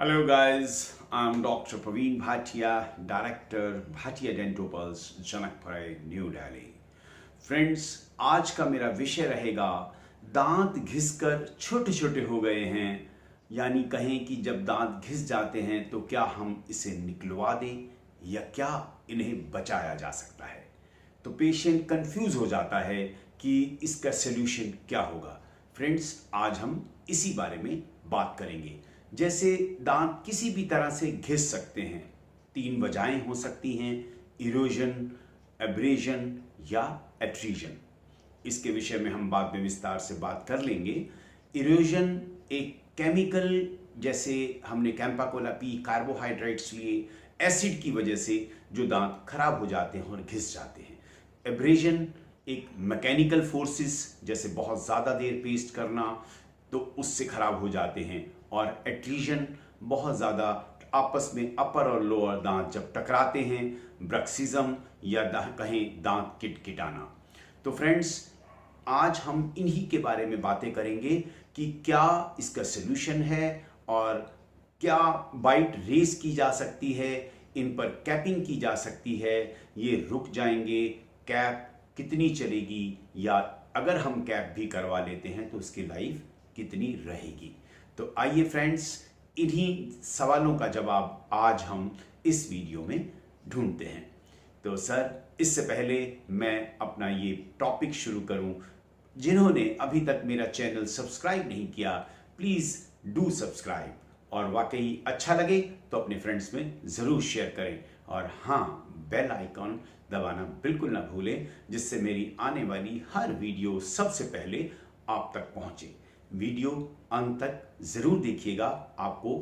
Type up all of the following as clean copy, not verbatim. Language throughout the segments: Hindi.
Hello guys, I'm Dr. Praveen Bhatia, Director Bhatia Dental Pulse, Janakpur, new Delhi. Friends, आज का मेरा विषय रहेगा दांत घिसकर छोटे छोटे हो गए हैं, यानी कहें कि जब दांत घिस जाते हैं तो क्या हम इसे निकलवा दें या क्या इन्हें बचाया जा सकता है। तो पेशेंट कंफ्यूज हो जाता है कि इसका सलूशन क्या होगा। फ्रेंड्स, आज हम इसी बारे में बात करेंगे। जैसे दांत किसी भी तरह से घिस सकते हैं, 3 वजहें हो सकती हैं: इरोजन, एब्रेजन या एट्रीजन। इसके विषय में हम बाद में विस्तार से बात कर लेंगे। इरोजन एक केमिकल, जैसे हमने कैंपा कोला पी, कार्बोहाइड्रेट्स लिए, एसिड की वजह से जो दांत खराब हो जाते हैं और घिस जाते हैं। एब्रेजन एक मैकेनिकल फोर्सेस, जैसे बहुत ज़्यादा देर पेस्ट करना तो उससे खराब हो जाते हैं। और एट्रीजन बहुत ज़्यादा आपस में अपर और लोअर दांत जब टकराते हैं, ब्रक्सिज्म या कहें दांत किटकिटाना। तो फ्रेंड्स, आज हम इन्हीं के बारे में बातें करेंगे कि क्या इसका सलूशन है और क्या बाइट रेस की जा सकती है, इन पर कैपिंग की जा सकती है, ये रुक जाएंगे, कैप कितनी चलेगी, या अगर हम कैप भी करवा लेते हैं तो उसकी लाइफ कितनी रहेगी। तो आइए फ्रेंड्स, इन्हीं सवालों का जवाब आज हम इस वीडियो में ढूंढते हैं। तो सर, इससे पहले मैं अपना ये टॉपिक शुरू करूं, जिन्होंने अभी तक मेरा चैनल सब्सक्राइब नहीं किया, प्लीज़ डू सब्सक्राइब, और वाकई अच्छा लगे तो अपने फ्रेंड्स में ज़रूर शेयर करें। और हाँ, बेल आइकॉन दबाना बिल्कुल ना भूलें, जिससे मेरी आने वाली हर वीडियो सबसे पहले आप तक पहुँचे। वीडियो अंत तक ज़रूर देखिएगा, आपको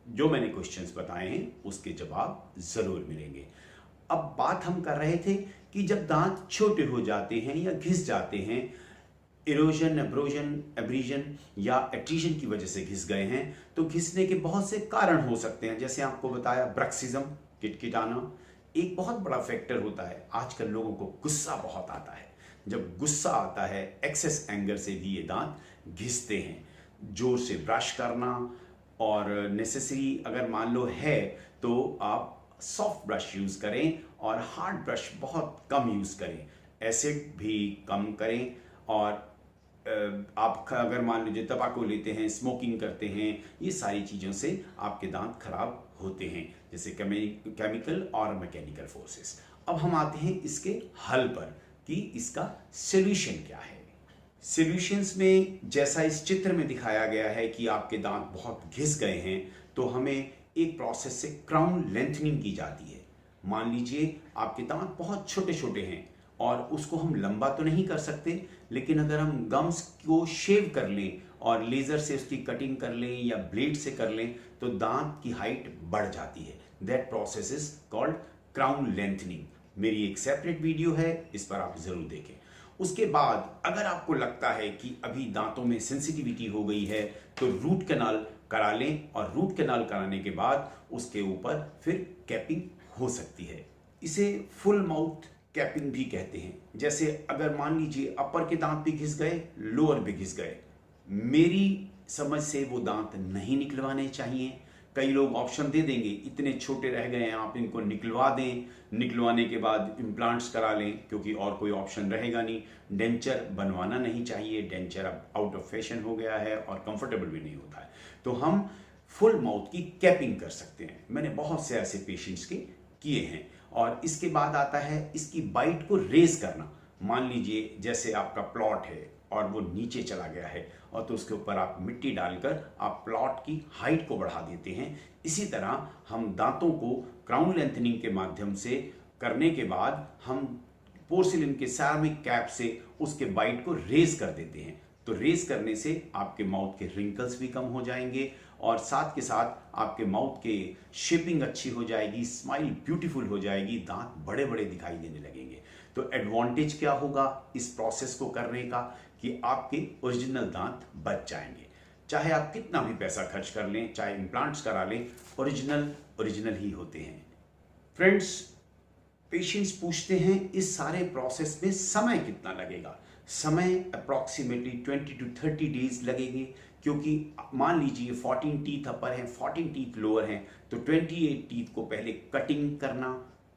जो मैंने क्वेश्चंस बताए हैं उसके जवाब ज़रूर मिलेंगे। अब बात हम कर रहे थे कि जब दांत छोटे हो जाते हैं या घिस जाते हैं, इरोजन, एब्रीजन या एट्रीजन की वजह से घिस गए हैं, तो घिसने के बहुत से कारण हो सकते हैं। जैसे आपको बताया, ब्रक्सिज्म, किटकिटाना एक बहुत बड़ा फैक्टर होता है। आजकल लोगों को गुस्सा बहुत आता है, जब गुस्सा आता है, एक्सेस एंगर से भी ये दांत घिसते हैं। जोर से ब्रश करना, और नेसेसरी अगर मान लो है तो आप सॉफ्ट ब्रश यूज़ करें और हार्ड ब्रश बहुत कम यूज़ करें। एसिड भी कम करें, और आप अगर मान लीजिए तंबाकू लेते हैं, स्मोकिंग करते हैं, ये सारी चीज़ों से आपके दांत खराब होते हैं, जैसे केमिकल और मैकेनिकल फोर्सेस। अब हम आते हैं इसके हल पर कि इसका सॉल्यूशन क्या है। सॉल्यूशंस में जैसा इस चित्र में दिखाया गया है कि आपके दांत बहुत घिस गए हैं, तो हमें एक प्रोसेस से क्राउन लेंथनिंग की जाती है। मान लीजिए आपके दांत बहुत छोटे छोटे हैं और उसको हम लंबा तो नहीं कर सकते, लेकिन अगर हम गम्स को शेव कर लें और लेज़र से उसकी कटिंग कर लें या ब्लेड से कर लें तो दांत की हाइट बढ़ जाती है। That process is called crown lengthening. मेरी एक सेपरेट वीडियो है, इस पर आप ज़रूर देखें। उसके बाद अगर आपको लगता है कि अभी दांतों में सेंसिटिविटी हो गई है तो रूट कैनाल करा लें, और रूट कैनाल कराने के बाद उसके ऊपर फिर कैपिंग हो सकती है। इसे फुल माउथ कैपिंग भी कहते हैं। जैसे अगर मान लीजिए अपर के दांत भी घिस गए, लोअर भी घिस गए, मेरी समझ से वो दांत नहीं निकलवाने चाहिए। कई लोग ऑप्शन दे देंगे, इतने छोटे रह गए हैं, आप इनको निकलवा दें, निकलवाने के बाद इम्प्लांट्स करा लें, क्योंकि और कोई ऑप्शन रहेगा नहीं। डेंचर बनवाना नहीं चाहिए, डेंचर अब आउट ऑफ फैशन हो गया है और कंफर्टेबल भी नहीं होता है। तो हम फुल माउथ की कैपिंग कर सकते हैं। मैंने बहुत से ऐसे पेशेंट्स के किए हैं। और इसके बाद आता है इसकी बाइट को रेज करना। मान लीजिए जैसे आपका प्लॉट है और वो नीचे चला गया है, और तो उसके ऊपर आप मिट्टी डालकर आप प्लॉट की हाइट को बढ़ा देते हैं। इसी तरह हम दांतों को क्राउन लेंथनिंग के माध्यम से करने के बाद हम पोर्सिलिन के सेरामिक कैप से उसके बाइट को रेज कर देते हैं। तो रेज करने से आपके माउथ के रिंकल्स भी कम हो जाएंगे, और साथ के साथ आपके माउथ के शेपिंग अच्छी हो जाएगी, स्माइल ब्यूटीफुल हो जाएगी, दांत बड़े बड़े दिखाई देने लगेंगे। तो एडवांटेज क्या होगा इस प्रोसेस को करने का, कि आपके ओरिजिनल दांत बच जाएंगे। चाहे आप कितना भी पैसा खर्च कर लें, चाहे इम्प्लांट्स करा लें, ओरिजिनल ही होते हैं। फ्रेंड्स, पेशेंट्स पूछते हैं इस सारे प्रोसेस में समय कितना लगेगा। समय अप्रॉक्सीमेटली 20 to 30 डेज लगेंगे, क्योंकि मान लीजिए 14 टीथ अपर हैं, 14 टीथ लोअर हैं, तो 28 टीथ को पहले कटिंग करना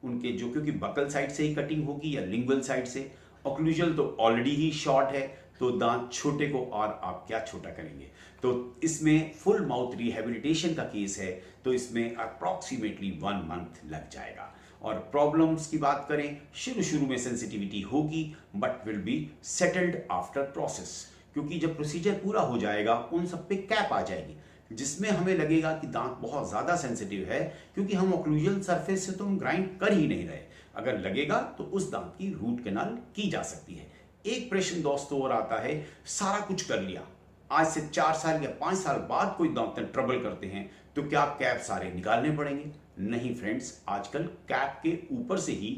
उनके, जो क्योंकि बकल साइड से ही कटिंग होगी या लिंगुअल साइड से। ऑक्लूजल तो ऑलरेडी ही शॉर्ट है, तो दांत छोटे को और आप क्या छोटा करेंगे। तो इसमें फुल माउथ रिहेबिलिटेशन का केस है, तो इसमें अप्रॉक्सीमेटली 1 मंथ लग जाएगा। और प्रॉब्लम्स की बात करें, शुरू शुरू में सेंसिटिविटी होगी but will be settled after process, क्योंकि जब प्रोसीजर पूरा हो जाएगा उन सब पे कैप आ जाएगी, जिसमें हमें लगेगा कि दांत बहुत ज़्यादा सेंसिटिव है, क्योंकि हम ऑक्लूजल सरफेस से तो हम ग्राइंड कर ही नहीं रहे। अगर लगेगा तो उस दांत की रूट कैनाल की जा सकती है। एक प्रश्न दोस्तों और आता है, सारा कुछ कर लिया, आज से 4 साल या 5 साल बाद कोई दांत में ट्रबल करते हैं, तो क्या कैप सारे निकालने पड़ेंगे? नहीं फ्रेंड्स, आजकल कैप के ऊपर से ही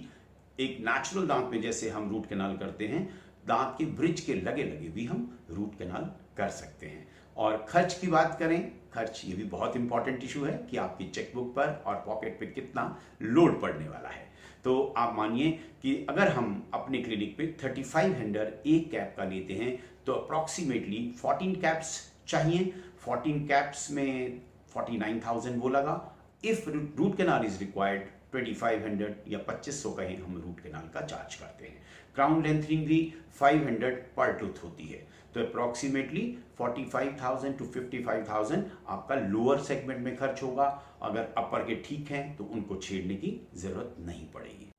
एक नेचुरल दांत में जैसे हम रूट कैनाल करते हैं, दांत के ब्रिज के लगे लगे भी हम रूट कैनाल कर सकते हैं। और खर्च की बात करें, खर्च ये भी बहुत इंपॉर्टेंट इशू है कि आपकी चेकबुक पर और पॉकेट पे कितना लोड पड़ने वाला है। तो आप मानिए कि अगर हम अपने क्लिनिक पे 3500 एक कैप का लेते हैं, तो अप्रॉक्सीमेटली 14 कैप्स चाहिए। 14 कैप्स में 49,000 वो लगा। If root canal is required 2500 या 2500 कहें हम रूट कैनाल का चार्ज करते हैं। क्राउन लेंथनिंग भी 500 पर टूथ होती है, तो अप्रॉक्सीमेटली 45,000 to 55,000 आपका लोअर सेगमेंट में खर्च होगा। अगर अपर के ठीक हैं तो उनको छेड़ने की जरूरत नहीं पड़ेगी।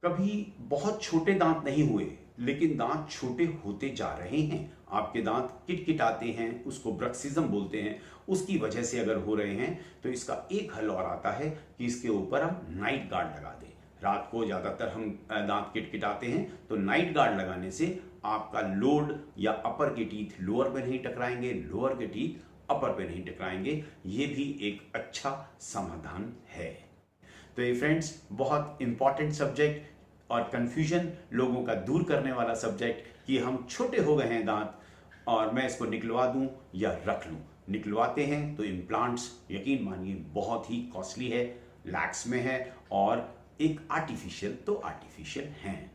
कभी बहुत छोटे दांत नहीं हुए, लेकिन दांत छोटे होते जा रहे हैं, आपके दांत किटकिटाते हैं, उसको ब्रक्सिज्म बोलते हैं, उसकी वजह से अगर हो रहे हैं, तो इसका एक हल और आता है कि इसके ऊपर हम नाइट गार्ड लगा दें। रात को ज़्यादातर हम दांत किटकिटाते हैं, तो नाइट गार्ड लगाने से आपका लोड या अपर के टीथ लोअर पे नहीं टकराएंगे, लोअर के टीथ अपर पे नहीं टकराएंगे। ये भी एक अच्छा समाधान है। तो ये फ्रेंड्स बहुत इंपॉर्टेंट सब्जेक्ट और कंफ्यूजन लोगों का दूर करने वाला सब्जेक्ट कि हम छोटे हो गए हैं दांत और मैं इसको निकलवा दूं या रख लूं। निकलवाते हैं तो इम्प्लांट्स यकीन मानिए बहुत ही कॉस्टली है, लैक्स में है, और एक आर्टिफिशियल तो आर्टिफिशियल हैं।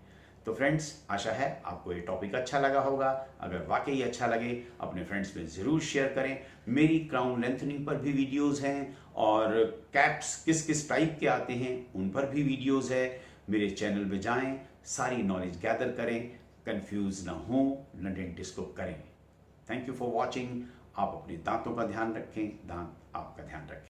तो फ्रेंड्स, आशा है आपको ये टॉपिक अच्छा लगा होगा। अगर वाकई अच्छा लगे अपने फ्रेंड्स में ज़रूर शेयर करें। मेरी क्राउन लेंथनिंग पर भी वीडियोस हैं, और कैप्स किस किस टाइप के आते हैं उन पर भी वीडियोस है। मेरे चैनल पे जाएं, सारी नॉलेज गैदर करें, कंफ्यूज ना हो, न डेंटिस्ट को करें। Thank you for watching. आप अपने दांतों का ध्यान रखें, दांत आपका ध्यान रखें।